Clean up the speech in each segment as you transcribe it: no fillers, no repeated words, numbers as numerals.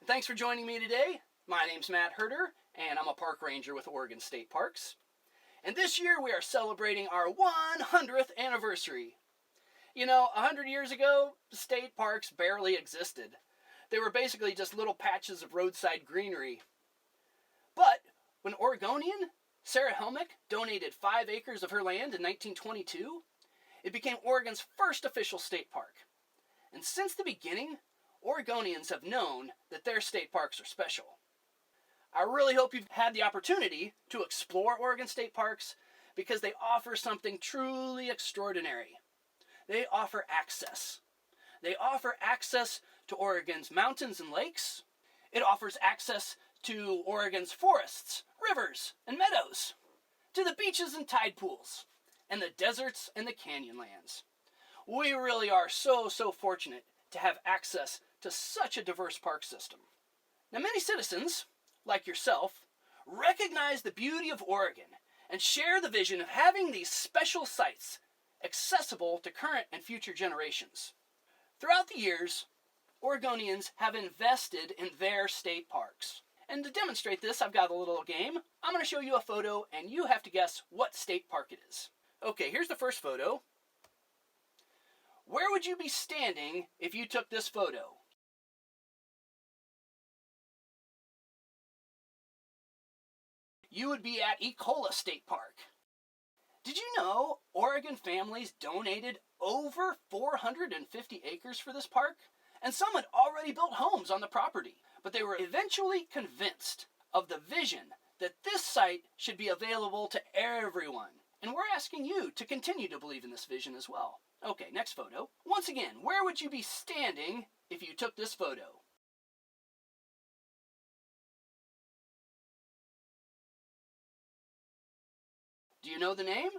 Thanks for joining me today. My name's Matt Herder, and I'm a park ranger with Oregon State Parks. And this year we are celebrating our 100th anniversary. You know, 100 years ago, state parks barely existed. They were basically just little patches of roadside greenery. But when Oregonian Sarah Helmick donated 5 acres of her land in 1922, it became Oregon's first official state park. And since the beginning, Oregonians have known that their state parks are special. I really hope you've had the opportunity to explore Oregon State Parks because they offer something truly extraordinary. They offer access. They offer access to Oregon's mountains and lakes. It offers access to Oregon's forests, rivers, and meadows, to the beaches and tide pools, and the deserts and the canyonlands. We really are so fortunate to have access to such a diverse park system. Now, many citizens, like yourself, recognize the beauty of Oregon and share the vision of having these special sites accessible to current and future generations. Throughout the years, Oregonians have invested in their state parks. And to demonstrate this, I've got a little game. I'm going to show you a photo, and you have to guess what state park it is. Okay, here's the first photo. Where would you be standing if you took this photo? You would be at Ecola State Park. Did you know Oregon families donated over 450 acres for this park? And some had already built homes on the property, but they were eventually convinced of the vision that this site should be available to everyone. And we're asking you to continue to believe in this vision as well. Okay, next photo. Once again, where would you be standing if you took this photo? Do you know the name?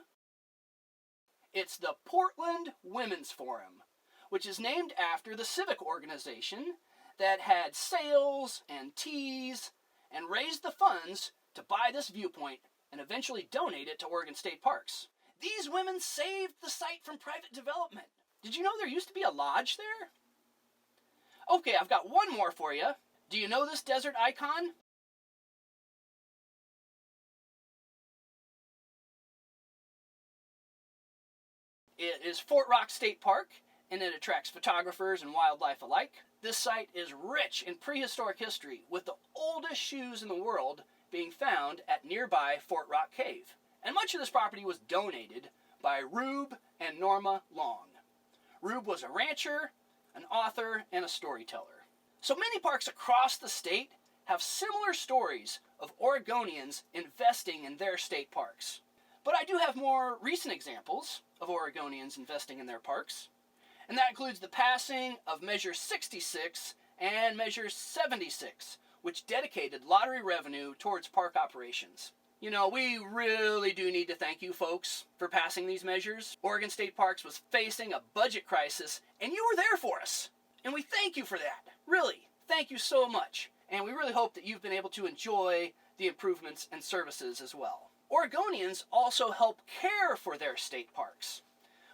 It's the Portland Women's Forum, which is named after the civic organization that had sales and teas and raised the funds to buy this viewpoint and eventually donate it to Oregon State Parks. These women saved the site from private development. Did you know there used to be a lodge there? Okay, I've got one more for you. Do you know this desert icon? It is Fort Rock State Park, and it attracts photographers and wildlife alike. This site is rich in prehistoric history, with the oldest shoes in the world being found at nearby Fort Rock Cave. And much of this property was donated by Rube and Norma Long. Rube was a rancher, an author, and a storyteller. So many parks across the state have similar stories of Oregonians investing in their state parks. But I do have more recent examples of Oregonians investing in their parks. And that includes the passing of Measure 66 and Measure 76, which dedicated lottery revenue towards park operations. You know, we really do need to thank you folks for passing these measures. Oregon State Parks was facing a budget crisis, and you were there for us. And we thank you for that. Really, thank you so much. And we really hope that you've been able to enjoy the improvements and services as well. Oregonians also help care for their state parks.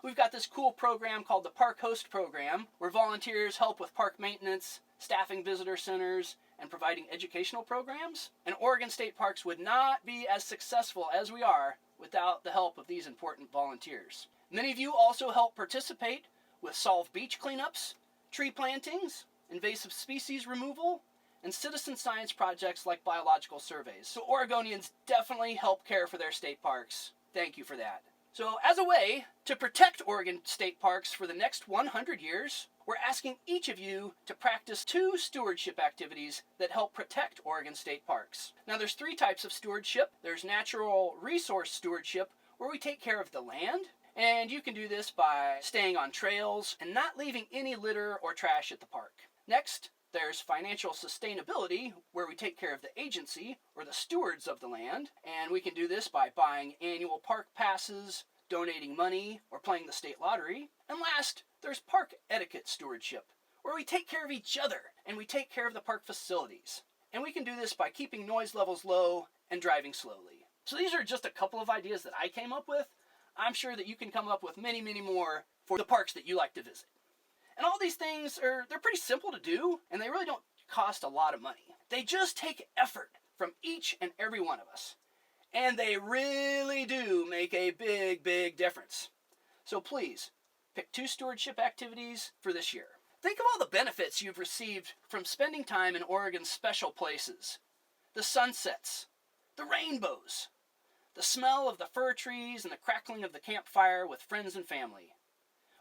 We've got this cool program called the Park Host Program, where volunteers help with park maintenance, staffing visitor centers, and providing educational programs. And Oregon State Parks would not be as successful as we are without the help of these important volunteers. Many of you also help participate with solve beach cleanups, tree plantings, invasive species removal, and citizen science projects like biological surveys. So Oregonians definitely help care for their state parks. Thank you for that. So as a way to protect Oregon State Parks for the next 100 years, we're asking each of you to practice 2 stewardship activities that help protect Oregon State Parks. Now there's 3 types of stewardship. There's natural resource stewardship, where we take care of the land, and you can do this by staying on trails and not leaving any litter or trash at the park. Next, there's financial sustainability, where we take care of the agency or the stewards of the land, and we can do this by buying annual park passes, donating money, or playing the state lottery. And last, there's park etiquette stewardship, where we take care of each other and we take care of the park facilities. And we can do this by keeping noise levels low and driving slowly. So these are just a couple of ideas that I came up with. I'm sure that you can come up with many more for the parks that you like to visit. And all these things they're pretty simple to do, and they really don't cost a lot of money. They just take effort from each and every one of us. And they really do make a big, big difference. So please, pick 2 stewardship activities for this year. Think of all the benefits you've received from spending time in Oregon's special places. The sunsets, the rainbows, the smell of the fir trees and the crackling of the campfire with friends and family.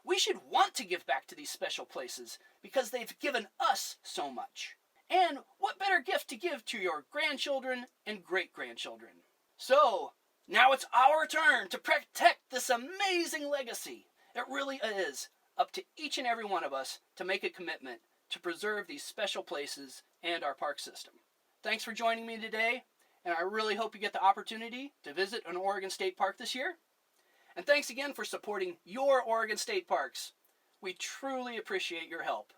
We should want to give back to these special places because they've given us so much. And what better gift to give to your grandchildren and great-grandchildren? So, now it's our turn to protect this amazing legacy. It really is up to each and every one of us to make a commitment to preserve these special places and our park system. Thanks for joining me today, and I really hope you get the opportunity to visit an Oregon State Park this year. And thanks again for supporting your Oregon State Parks. We truly appreciate your help.